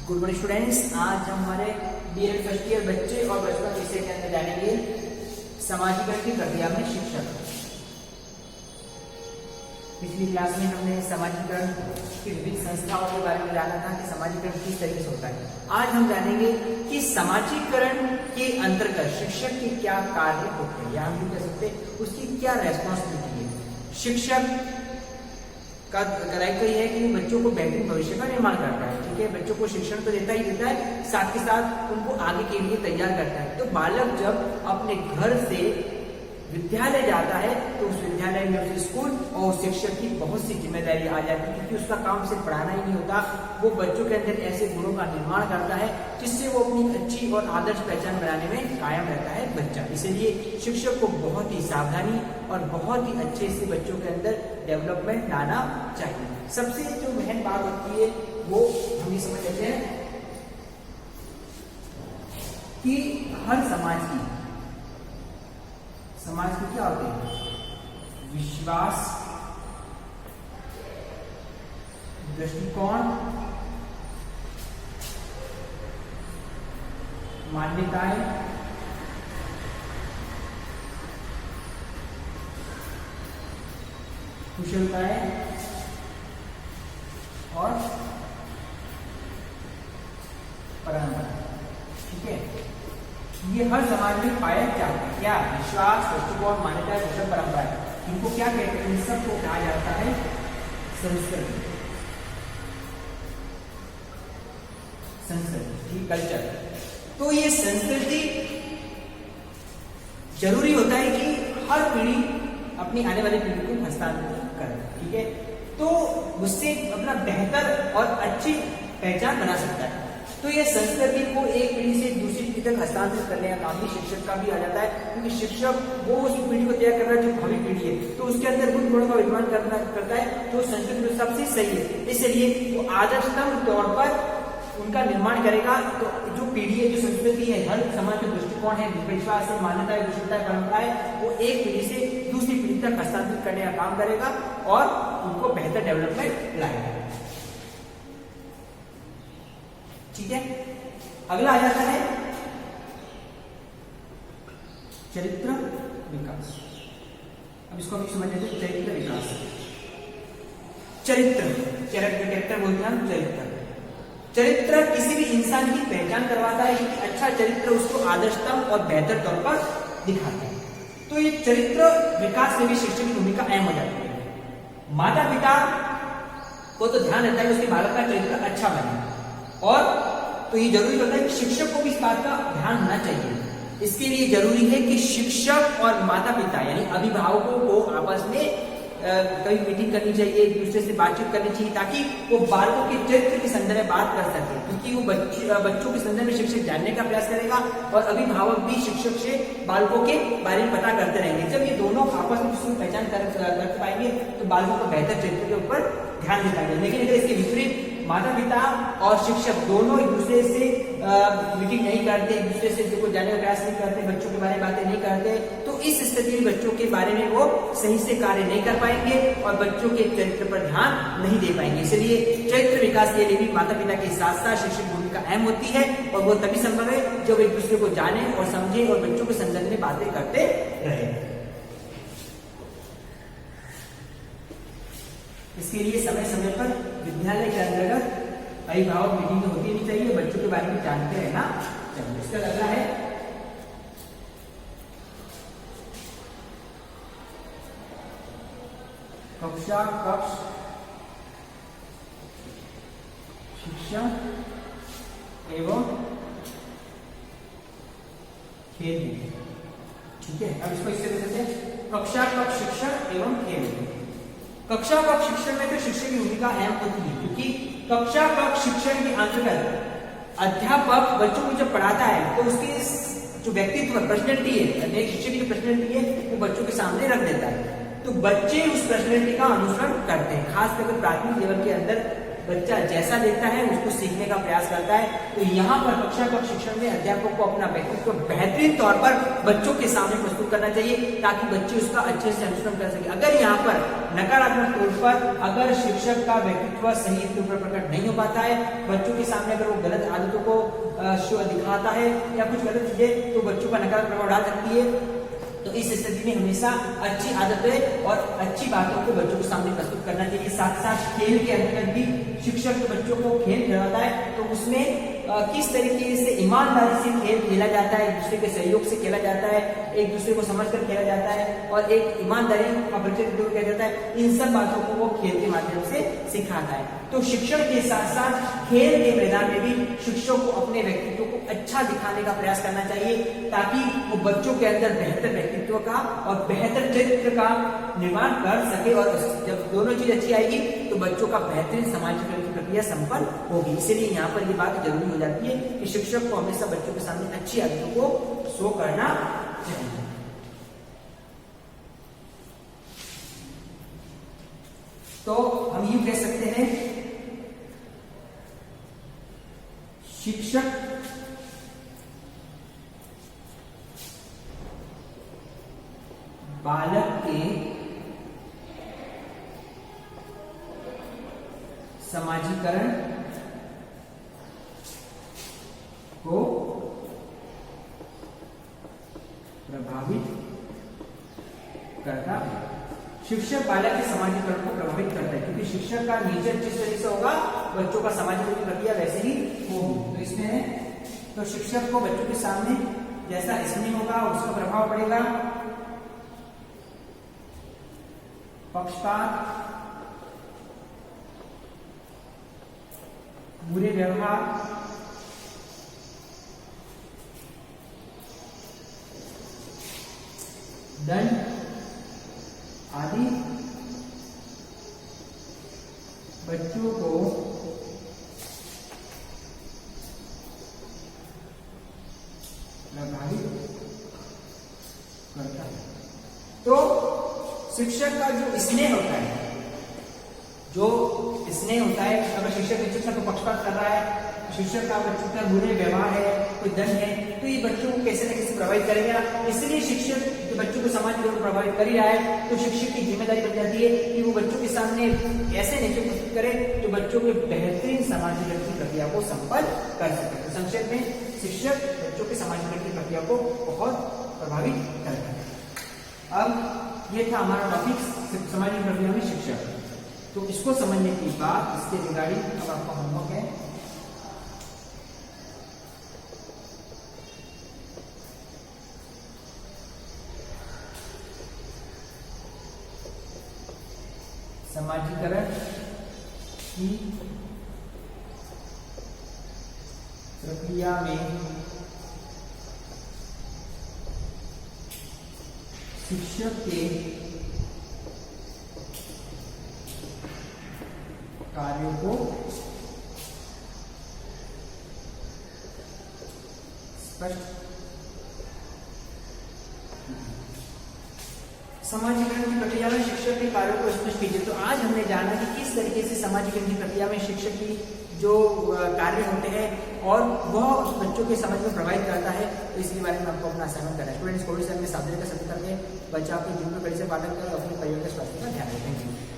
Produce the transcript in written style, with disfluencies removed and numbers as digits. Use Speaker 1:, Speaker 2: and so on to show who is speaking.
Speaker 1: Good morning students. आज हम हमारे बीएड फर्स्ट ईयर बच्चे और बचपन विषय के अंदर जानेंगे समाजीकरण की प्रक्रिया में शिक्षक। पिछली क्लास में हमने समाजीकरण की विभिन्न संस्थाओं के बारे में जाना था कि समाजीकरण किस तरीके से होता है। आज हम जानेंगे कि समाजीकरण के अंतर्गत शिक्षक के क्या कार्य होते हैं या हम भी कह सकते हैं उसकी क्या रेस्पॉन्सिबिलिटी है। शिक्षक का दायित्व यह है कि वो बच्चों को बेहतरीन भविष्य का निर्माण करता है। ठीक है, बच्चों को शिक्षण तो देता ही देता है, साथ के साथ उनको आगे के लिए तैयार करता है। तो बालक जब अपने घर से विद्यालय जाता है तो उस विद्यालय में उस स्कूल और उस शिक्षक की बहुत सी जिम्मेदारी आ जाती है, क्योंकि उसका काम सिर्फ पढ़ाना ही नहीं होता, वो बच्चों के अंदर ऐसे गुणों का निर्माण करता है जिससे वो अपनी अच्छी और आदर्श पहचान बनाने में कायम रहता है बच्चा। इसलिए शिक्षक को बहुत ही सावधानी और बहुत ही अच्छे से बच्चों के अंदर डेवलपमेंट लाना चाहिए। सबसे जो महत्वपूर्ण बात होती है वो हम ये समझ लेते हैं कि हर समाज की क्या होते हैं विश्वास, दृष्टिकोण, मान्यताएं, कुशलताएं और परंपरा। ठीक है, ये हर समाज में पाया जाता है। क्या विश्वास, दृष्टिकोण, मान्यता, कुशल, परंपरा, इनको क्या कहते हैं? इन सबको कहा जाता है संस्कृति। संस्कृति कल्चर। तो ये संस्कृति जरूरी होता है कि हर पीढ़ी अपनी आने वाली पीढ़ी को हस्तांतरित करे। ठीक है, तो उससे अपना बेहतर और अच्छी पहचान बना सकता है। तो ये संस्कृति को एक पीढ़ी से दूसरी पीढ़ी तक हस्तांतरित करने का काम भी शिक्षक का भी आ जाता है, क्योंकि शिक्षक वो उस पीढ़ी को तैयार कर रहा है जो भावी पीढ़ी है, तो उसके अंदर गुण गुणों का निर्माण करता है जो संस्कृति सबसे सही है। इसलिए वो आदर्शतम तौर पर उनका निर्माण करेगा। तो जो पीढ़ी है, जो संस्कृति है, हर समाज में दृष्टिकोण है, विश्वास है, मान्यता है, कुशलता है, परंपरा है, वो एक पीढ़ी से दूसरी पीढ़ी तक हस्तांतरित करने का काम करेगा और उनको बेहतर डेवलपमेंट लाएगा। ठीक है, अगला आ जाता है चरित्र विकास। अब इसको हम समझ लेते हैं, चरित्र विकास। कैरेक्टर बोलते हैं हम चरित्र किसी भी इंसान की पहचान करवाता है, क्योंकि अच्छा चरित्र उसको आदर्शतम और बेहतर तौर पर दिखाता है। तो ये चरित्र विकास में भी शिक्षक की भूमिका अहम हो जाती है। माता पिता को तो ध्यान रहता है कि उसके बालक का चरित्र अच्छा बने, और तो ये जरूरी होता है कि शिक्षक को भी इस बात का ध्यान होना चाहिए। इसके लिए जरूरी है कि शिक्षक और माता पिता यानी अभिभावकों को आपस में कभी मीटिंग करनी चाहिए, एक दूसरे से बातचीत करनी चाहिए, ताकि वो बालकों के चरित्र के संदर्भ में बात कर सके, क्योंकि वो बच्चों के संदर्भ में शिक्षक जानने का प्रयास करेगा और अभिभावक भी शिक्षक से बालकों के बारे में पता करते रहेंगे। जब ये दोनों आपस में किसी पहचान कर पाएंगे तो बालकों को बेहतर चरित्र के ऊपर ध्यान दे पाएंगे। लेकिन अगर इसके विपरीत माता पिता और शिक्षक दोनों एक दूसरे से मीटिंग नहीं करते, एक दूसरे से जो जानने का प्रयास नहीं करते, बच्चों के बारे में बातें नहीं करते, तो इस स्थिति में बच्चों के बारे में वो सही से कार्य नहीं कर पाएंगे और बच्चों के चरित्र पर ध्यान नहीं दे पाएंगे। इसलिए चरित्र विकास के लिए भी माता पिता के साथ साथ शिक्षक की भूमिका अहम होती है, और वो तभी संभव है जब एक दूसरे को जाने और समझे और बच्चों के संदर्भ में बातें करते रहे। इसके लिए समय समय पर विद्यालय के अंतर्गत अभिभावक मीटिंग तो होती नहीं चाहिए, बच्चों के बारे में जानते रहना चाहिए। इसका अगला है कक्षा कक्ष शिक्षण एवं खेल। ठीक है, अब इसको इससे कहते हैं कक्षा कक्ष शिक्षण एवं खेल। कक्षा कक्ष शिक्षण में तो शिक्षक की भूमिका अहम होती है, क्योंकि कक्षा कक्ष शिक्षण के अंतर्गत अध्यापक बच्चों को जब पढ़ाता है तो उसकी जो व्यक्तित्व पर्सनैलिटी है, शिक्षक की पर्सनैलिटी है, वो बच्चों के सामने रख देता है। तो बच्चे उस पर्सनैलिटी का अनुसरण करते हैं। खास करके प्राथमिक लेवल के अंदर बच्चा जैसा देखता है उसको सीखने का प्रयास करता है, तो यहाँ पर कक्षा कक्ष शिक्षण में अध्यापक को अपना व्यक्तित्व बेहतरीन तौर पर बच्चों के सामने प्रस्तुत करना चाहिए ताकि बच्चे उसका अच्छे से अनुसरण कर सके। अगर यहाँ पर नकारात्मक तौर पर अगर शिक्षक का व्यक्तित्व सही रूप में प्रकट नहीं हो पाता है, बच्चों के सामने अगर वो गलत आदतों को दिखाता है या कुछ गलत चीजें, तो बच्चों का नकारात्मक प्रभाव डाल सकती है। तो इस स्थिति में हमेशा अच्छी आदतें और अच्छी बातों को बच्चों के सामने प्रस्तुत करना चाहिए। साथ साथ खेल के अंतर्गत भी शिक्षक बच्चों को खेल खिलाता है, तो उसमें किस तरीके से ईमानदारी से खेल खेला जाता है, एक दूसरे के सहयोग से खेला जाता है, एक दूसरे को समझकर खेला जाता है और एक ईमानदारी का परिचय किया जाता है, इन सब बातों को वो खेल के माध्यम से सिखाता है। तो शिक्षण के साथ साथ खेल के मैदान में भी शिक्षक को अपने व्यक्तित्व को अच्छा दिखाने का प्रयास करना चाहिए ताकि वो बच्चों के अंदर बेहतर व्यक्तित्व का और बेहतर चरित्र का निर्माण कर सके। और जब दोनों चीज अच्छी आएगी तो बच्चों का बेहतरीन समाजीकरण की प्रक्रिया संपन्न होगी। इसलिए यहाँ पर ये बात जरूरी हो जाती है कि शिक्षक को हमेशा बच्चों के सामने अच्छी आदतों को शो करना चाहिए। तो हम यूं कह सकते हैं, शिक्षक बालक के समाजीकरण को प्रभावित करता है। शिक्षक बालक के समाजीकरण को प्रभावित करता है क्योंकि शिक्षक का नेचर जिस तरह से होगा बच्चों का समाजीकरण की प्रक्रिया वैसे ही होगी। तो इसमें है तो शिक्षक को बच्चों के सामने जैसा स्नेह होगा उसका प्रभाव पड़ेगा। पक्षपात, बुरे व्यवहार, दंड आदि बच्चों को प्रभावित करता है। तो शिक्षक का जो स्नेह होता है, अगर शिक्षक बच्चों को पक्षपात कर रहा है, शिक्षक का बच्चों का बुरे व्यवहार है, कोई दंड है, तो ये बच्चों को कैसे न कैसे प्रभावित करेगा। इसलिए शिक्षक जो बच्चों को समाज को प्रभावित कर ही रहा है, तो शिक्षक की जिम्मेदारी बन जाती है कि वो बच्चों के सामने ऐसे नेचर प्रस्तुत करे जो बच्चों के बेहतरीन समाजीकरण की प्रक्रिया को संपन्न कर सके। तो संक्षेप में शिक्षक बच्चों के समाजीकरण की प्रक्रिया को बहुत प्रभावित करता है। अब ये था हमारा टॉपिक सामाजिक प्रक्रिया में शिक्षक। तो इसको समझने के बाद इसके रिगार्डिंग अब आपका होमवर्क है, समाजीकरण की प्रक्रिया में शिक्षक के कार्यों को स्पष्ट समाजीकरण की प्रक्रिया में शिक्षक के कार्यों को स्पष्ट कीजिए। तो आज हमने जाना कि किस तरीके से समाजीकरण की प्रक्रिया में शिक्षक की जो कार्य होते हैं और वह बच्चों के समझ में प्रभावित करता है। तो इसके बारे में आपको अपना असाइनमेंट करना है। स्टूडेंट्स कोविड में सावधानी का सभी करके बच्चा अपने जीवन में कड़ी से पालन करें और अपने परिवार के स्वास्थ्य का ध्यान रखें।